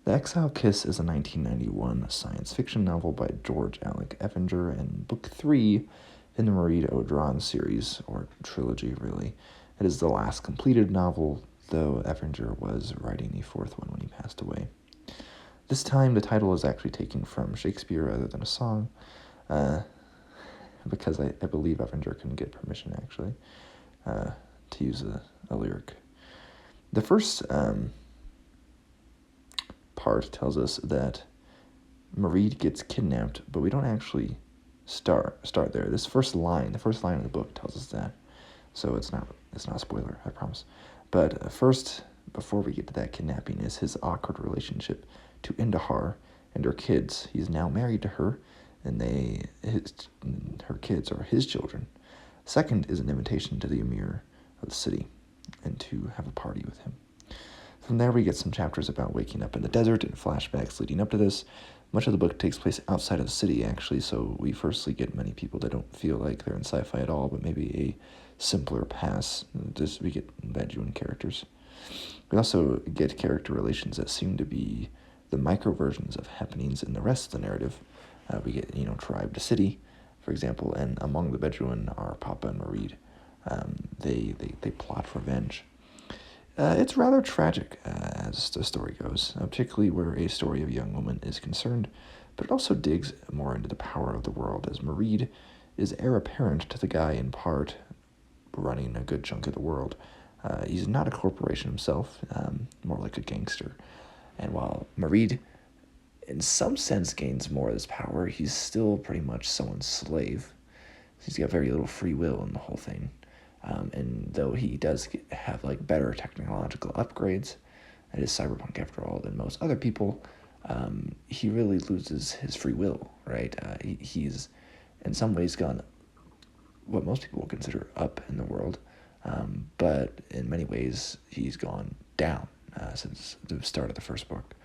The Exile Kiss is a 1991 science fiction novel by George Alec Effinger and book 3 in the Marid Audran series, or trilogy, really. It is the last completed novel, though Effinger was writing the fourth one when he passed away. This time, the title is actually taken from Shakespeare rather than a song, because I believe Effinger couldn't get permission, actually, to use a lyric. The first part tells us that Marid gets kidnapped, but we don't actually start there. The first line of the book tells us that, so it's not a spoiler, I promise. But first, before we get to that kidnapping, is his awkward relationship to Indahar and her kids. He's now married to her, and her kids are his children. Second is an invitation to the emir of the city, and to have a party with him. From there, we get some chapters about waking up in the desert and flashbacks leading up to this. Much of the book takes place outside of the city, actually, so we firstly get many people that don't feel like they're in sci-fi at all, but maybe a simpler pass. We get Bedouin characters. We also get character relations that seem to be the micro versions of happenings in the rest of the narrative. We get, tribe to city, for example, and among the Bedouin are Papa and Marid. They plot revenge. It's rather tragic as the story goes, particularly where a story of a young woman is concerned, but it also digs more into the power of the world, as Marid is heir apparent to the guy in part running a good chunk of the world. He's not a corporation himself, more like a gangster. And while Marid, in some sense, gains more of this power, he's still pretty much someone's slave. He's got very little free will in the whole thing. And though he does have better technological upgrades, it is cyberpunk after all, than most other people, he really loses his free will, right? He's in some ways gone what most people would consider up in the world, but in many ways he's gone down since the start of the first book.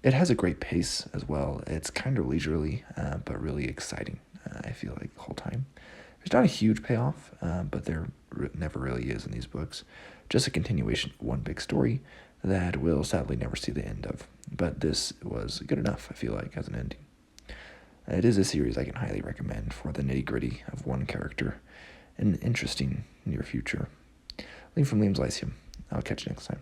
It has a great pace as well. It's kind of leisurely, but really exciting, I feel like, the whole time. There's not a huge payoff, but there never really is in these books. Just a continuation of one big story that we'll sadly never see the end of. But this was good enough, I feel like, as an ending. It is a series I can highly recommend for the nitty-gritty of one character in an interesting near future. Liam from Liam's Lyceum. I'll catch you next time.